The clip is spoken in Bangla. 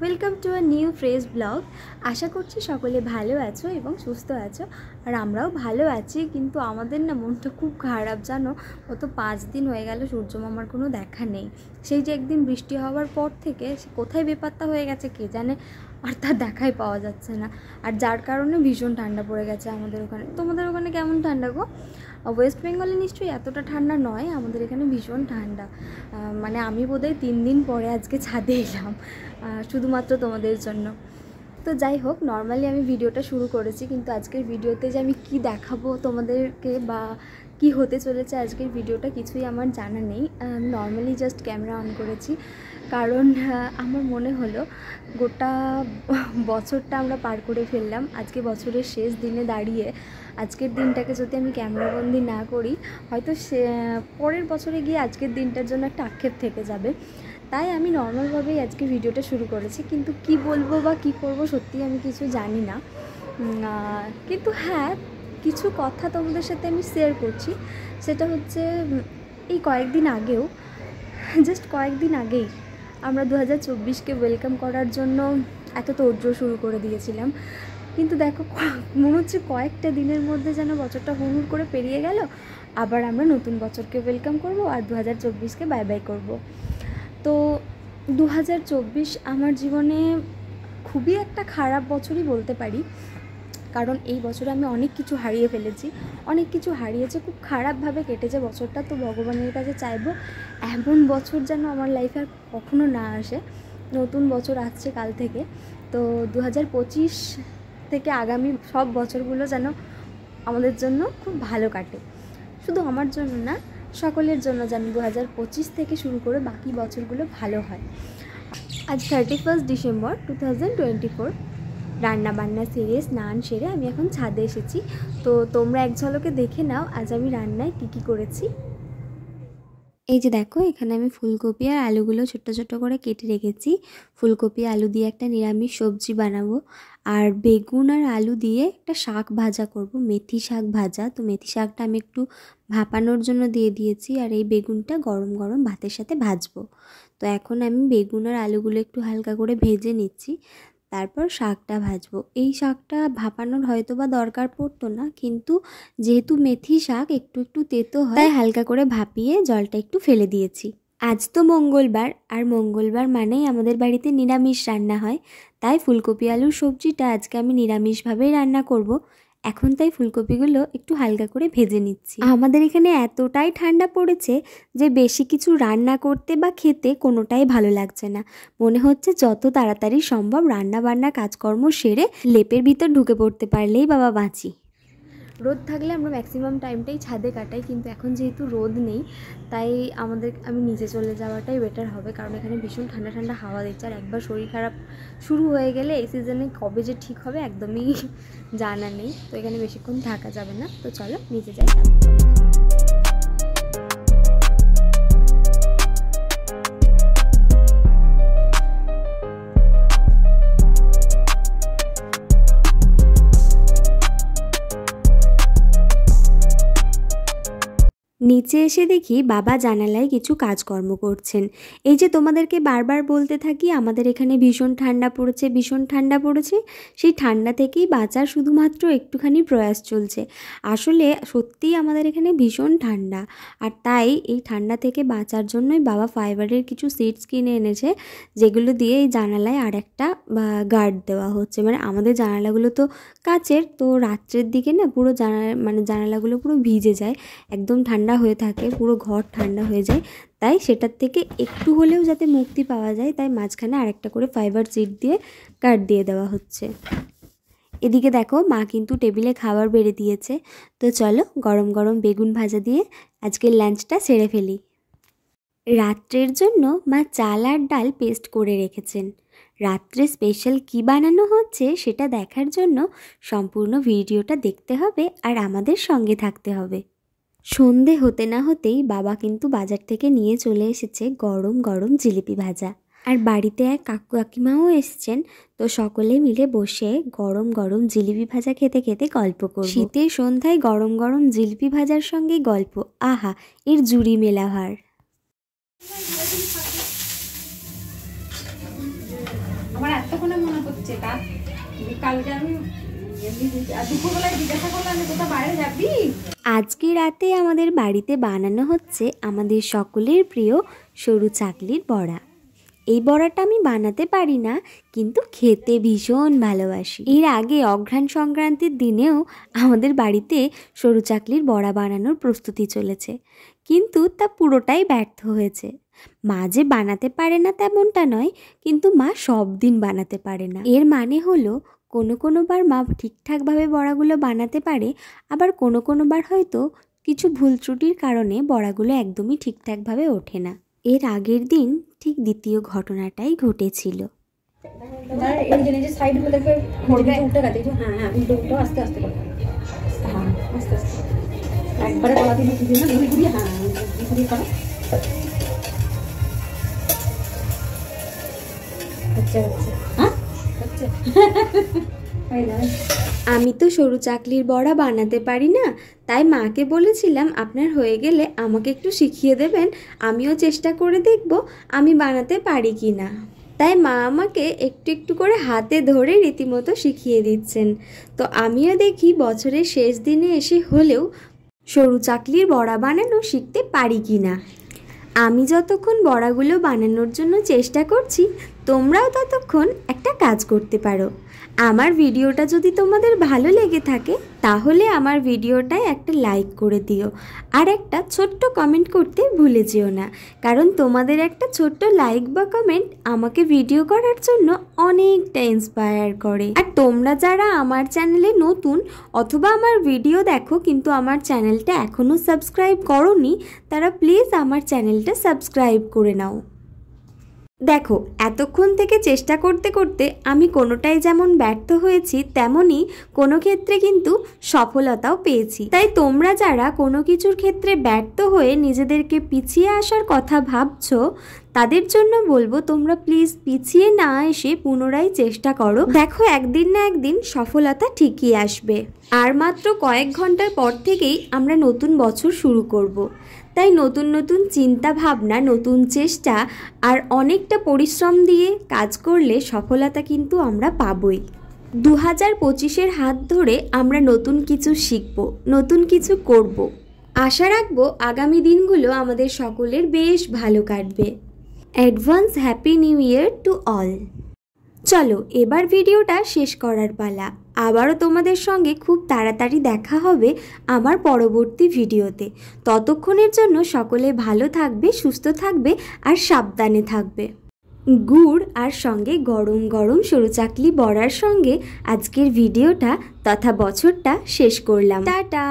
Welcome to a new fresh blog. আশা করছি সকলে ভালো আছো এবং সুস্থ আছো, আর আমরাও ভালো আছি। কিন্তু আমাদের না মনটা খুব খারাপ জানো। গত 5 দিন হয়ে গেল সূর্যমামার কোনো দেখা নেই। সেই যে একদিন বৃষ্টি হওয়ার পর থেকে সে কোথায় বেপাত্তা হয়ে গেছে কে জানে, আর তার দেখাই পাওয়া যাচ্ছে না। আর যার কারণে ভীষণ ঠান্ডা পড়ে গেছে আমাদের ওখানে। তোমাদের ওখানে কেমন ঠান্ডা গো? ওয়েস্ট বেঙ্গলে নিশ্চয়ই এতটা ঠান্ডা নয়, আমাদের এখানে ভীষণ ঠান্ডা। মানে আমি বোধহয় 3 দিন পরে আজকে ছাদে এলাম শুধুমাত্র তোমাদের জন্য। তো যাই হোক, নর্মালি আমি ভিডিওটা শুরু করেছি, কিন্তু আজকের ভিডিওতে যে আমি কি দেখাবো তোমাদেরকে বা কি হতে চলেছে আজকের ভিডিওটা কিছুই আমার জানা নেই। নর্মালি জাস্ট ক্যামেরা অন করেছি, কারণ আমার মনে হলো গোটা বছরটা আমরা পার করে ফেললাম, আজকে বছরের শেষ দিনে দাঁড়িয়ে আজকের দিনটাকে যদি আমি ক্যামেরাবন্দি না করি, হয়তো সে পরের বছরে গিয়ে আজকের দিনটার জন্য একটা আক্ষেপ থেকে যাবে। তাই আমি নর্মালভাবেই আজকে ভিডিওটা শুরু করেছি, কিন্তু কি বলবো বা কি করব সত্যি আমি কিছু জানি না। কিন্তু হ্যাঁ, কিছু কথা তোমাদের সাথে আমি শেয়ার করছি। সেটা হচ্ছে এই কয়েকদিন আগেও, জাস্ট কয়েকদিন আগেই আমরা 2024কে ওয়েলকাম করার জন্য এত তোড়জোড় শুরু করে দিয়েছিলাম। কিন্তু দেখো, মনে হচ্ছে কয়েকটা দিনের মধ্যে যেন বছরটা হুড় করে পেরিয়ে গেল। আবার আমরা নতুন বছরকে ওয়েলকাম করব আর 2024কে বাই বাই করব। তো 2024 আমার জীবনে খুবই একটা খারাপ বছরই বলতে পারি, কারণ এই বছরে আমি অনেক কিছু হারিয়ে ফেলেছি, অনেক কিছু হারিয়েছে, খুব খারাপভাবে কেটেছে বছরটা। তো ভগবানের কাছে চাইবো এমন বছর যেন আমার লাইফে আর কখনো না আসে। নতুন বছর আসছে কাল থেকে, তো 2025 থেকে আগামী সব বছরগুলো যেন আমাদের জন্য খুব ভালো কাটে। শুধু আমার জন্য না, সকলের জন্য যেন 2025 থেকে শুরু করে বাকি বছরগুলো ভালো হয়। আজ 31 ডিসেম্বর 2024। রান্না বান্না সেরে স্নান সেরে আমি এখন ছাদে এসেছি। তো তোমরা এক ঝলকে দেখে নাও আজ আমি রান্নায় কী করেছি। এই যে দেখো, এখানে আমি ফুলকপি আর আলুগুলো ছোট্ট ছোট্ট করে কেটে রেখেছি। ফুলকপি আলু দিয়ে একটা নিরামিষ সবজি বানাবো, আর বেগুন আর আলু দিয়ে একটা শাক ভাজা করব, মেথি শাক ভাজা। তো মেথি শাকটা আমি একটু ভাপানোর জন্য দিয়ে দিয়েছি, আর এই বেগুনটা গরম গরম ভাতের সাথে ভাজবো। তো এখন আমি বেগুন আর আলুগুলো একটু হালকা করে ভেজে নিচ্ছি, তারপর শাকটা ভাজবো। এই শাকটা ভাপানোর হয়তো বা দরকার পড়তো না, কিন্তু যেহেতু মেথি শাক একটু একটু তেতো হয়, তাই হালকা করে ভাপিয়ে জলটা একটু ফেলে দিয়েছি। আজ তো মঙ্গলবার, আর মঙ্গলবার মানেই আমাদের বাড়িতে নিরামিষ রান্না হয়, তাই ফুলকপি আলুর সবজিটা আজকে আমি নিরামিষভাবেই রান্না করব। এখন তাই ফুলকপিগুলো একটু হালকা করে ভেজে নিচ্ছি। আমাদের এখানে এতটাই ঠান্ডা পড়েছে যে বেশি কিছু রান্না করতে বা খেতে কোনোটাই ভালো লাগছে না। মনে হচ্ছে যত তাড়াতাড়ি সম্ভব রান্না বান্না কাজকর্ম সেরে লেপের ভিতর ঢুকে পড়তে পারলেই বাবা বাঁচি। রোদ থাকলে আমরা ম্যাক্সিমাম টাইমটাই ছাদে কাটাই, কিন্তু এখন যেহেতু রোদ নেই, তাই আমি নিচে চলে যাওয়াটাই বেটার হবে, কারণ এখানে ভীষণ ঠান্ডা ঠান্ডা হাওয়া দিচ্ছে। আর একবার শরীর খারাপ শুরু হয়ে গেলে এই সিজনে কবে যে ঠিক হবে একদমই জানা নেই। তো এখানে বেশিক্ষণ থাকা যাবে না, তো চলো নিচে যাই। নিচে এসে দেখি বাবা জানালায় কিছু কাজকর্ম করছেন। এই যে তোমাদেরকে বারবার বলতে থাকি আমাদের এখানে ভীষণ ঠান্ডা পড়েছে, ভীষণ ঠান্ডা পড়েছে, সেই ঠান্ডা থেকেই বাঁচার শুধুমাত্র একটুখানি প্রয়াস চলছে। আসলে সত্যিই আমাদের এখানে ভীষণ ঠান্ডা, আর তাই এই ঠান্ডা থেকে বাঁচার জন্যই বাবা ফাইবারের কিছু সিটস কিনে এনেছে, যেগুলো দিয়ে এই জানালায় আর একটা গার্ড দেওয়া হচ্ছে। মানে আমাদের জানালাগুলো তো কাচের, তো রাত্রের দিকে না পুরো জানালাগুলো পুরো ভিজে যায়, একদম ঠান্ডা হয়ে থাকে, পুরো ঘর ঠান্ডা হয়ে যায়। তাই সেটার থেকে একটু হলেও যাতে মুক্তি পাওয়া যায়, তাই মাঝখানে আরেকটা করে ফাইবার সিট দিয়ে গার্ড দিয়ে দেওয়া হচ্ছে। এদিকে দেখো, মা কিন্তু টেবিলে খাবার বেড়ে দিয়েছে। তো চলো গরম গরম বেগুন ভাজা দিয়ে আজকের লাঞ্চটা সেরে ফেলি। রাত্রের জন্য মা চাল আর ডাল পেস্ট করে রেখেছেন। রাত্রে স্পেশাল কি বানানো হচ্ছে সেটা দেখার জন্য সম্পূর্ণ ভিডিওটা দেখতে হবে আর আমাদের সঙ্গে থাকতে হবে। সন্ধে হতে না হতেই বাবা কিন্তু বাজার থেকে নিয়ে চলে এসেছে গরম গরম জিলিপি ভাজা, আর বাড়িতে এক কাকু কাকিমাও এসছেন। তো সকলে মিলে বসে গরম গরম জিলিপি ভাজা খেতে খেতে গল্প করব। শীতের সন্ধ্যায় গরম গরম জিলিপি ভাজার সঙ্গে গল্প, আহা, এর জুড়ি মেলা ভার। আমার বলে মনে হচ্ছে কালকে আমি দুপুরবেলায় জিজ্ঞাসা করলাম কোথাও বাইরে যাবি। আজকে রাতে আমাদের বাড়িতে বানানো হচ্ছে আমাদের সকলের প্রিয় সরু চাকলির বড়া। এই বড়াটা আমি বানাতে পারি না, কিন্তু খেতে ভীষণ ভালোবাসি। এর আগে অঘ্রাণ সংক্রান্তির দিনেও আমাদের বাড়িতে সরু চাকলির বড়া বানানোর প্রস্তুতি চলেছে, কিন্তু তা পুরোটাই ব্যর্থ হয়েছে। মা যে বানাতে পারে না তেমনটা নয়, কিন্তু মা সব দিন বানাতে পারে না। এর মানে হলো কোনো বার মা ঠিকঠাকভাবে বড়াগুলো বানাতে পারে, আবার কোনো বার হয়তো কিছু ভুল ত্রুটির কারণে বড়াগুলো একদমই ঠিকঠাকভাবে ওঠে না। এর আগের দিন ঠিক দ্বিতীয় ঘটনাটাই ঘটেছিল। একবারে গলা দিয়ে আমি তো সরু চাকলির বড়া বানাতে পারি না, তাই মাকে বলেছিলাম আপনার হয়ে গেলে আমাকে একটু শিখিয়ে দেবেন, আমিও চেষ্টা করে দেখব আমি বানাতে পারি কি না। তাই মা আমাকে একটু একটু করে হাতে ধরে রীতিমতো শিখিয়ে দিচ্ছেন। তো আমিও দেখি বছরের শেষ দিনে এসে হলেও সরু চাকলির বড়া বানানো শিখতে পারি কি না। আমি যতক্ষণ বড়াগুলো বানানোর জন্য চেষ্টা করছি, তোমরাও ততক্ষণ একটা কাজ করতে পারো। আমার ভিডিওটা যদি তোমাদের ভালো লেগে থাকে তাহলে আমার ভিডিওটায় একটা লাইক করে দিও, আর একটা ছোট্ট কমেন্ট করতে ভুলে যেও না, কারণ তোমাদের একটা ছোট্ট লাইক বা কমেন্ট আমাকে ভিডিও করার জন্য অনেকটা ইন্সপায়ার করে। আর তোমরা যারা আমার চ্যানেলে নতুন অথবা আমার ভিডিও দেখো কিন্তু আমার চ্যানেলটা এখনও সাবস্ক্রাইব করোনি, তারা প্লিজ আমার চ্যানেলটা সাবস্ক্রাইব করে নাও। দেখো, এতক্ষণ থেকে চেষ্টা করতে করতে আমি কোনোটাই যেমন ব্যর্থ হয়েছি, তেমনই কোনো ক্ষেত্রে কিন্তু সফলতাও পেয়েছি। তাই তোমরা যারা কোনো কিছুর ক্ষেত্রে ব্যর্থ হয়ে নিজেদেরকে পিছিয়ে আসার কথা ভাবছো, তাদের জন্য বলবো তোমরা প্লিজ পিছিয়ে না এসে পুনরায় চেষ্টা করো। দেখো, একদিন না একদিন সফলতা ঠিকই আসবে। আর মাত্র কয়েক ঘন্টার পর থেকেই আমরা নতুন বছর শুরু করব। তাই নতুন নতুন চিন্তা ভাবনা, নতুন চেষ্টা আর অনেকটা পরিশ্রম দিয়ে কাজ করলে সফলতা কিন্তু আমরা পাবই। 2025-এর হাত ধরে আমরা নতুন কিছু শিখব, নতুন কিছু করব। আশা রাখবো আগামী দিনগুলো আমাদের সকলের বেশ ভালো কাটবে। Advance happy new year to all. চলো এবার ভিডিওটা শেষ করার পালা। আবারও তোমাদের সঙ্গে খুব তাড়াতাড়ি দেখা হবে আমার পরবর্তী ভিডিওতে। ততক্ষণের জন্য সকলে ভালো থাকবে, সুস্থ থাকবে আর সাবধানে থাকবে। গুড় আর সঙ্গে গরম গরম সরু চাকলি বড়ার সঙ্গে আজকের ভিডিওটা তথা বছরটা শেষ করলাম। টাটা।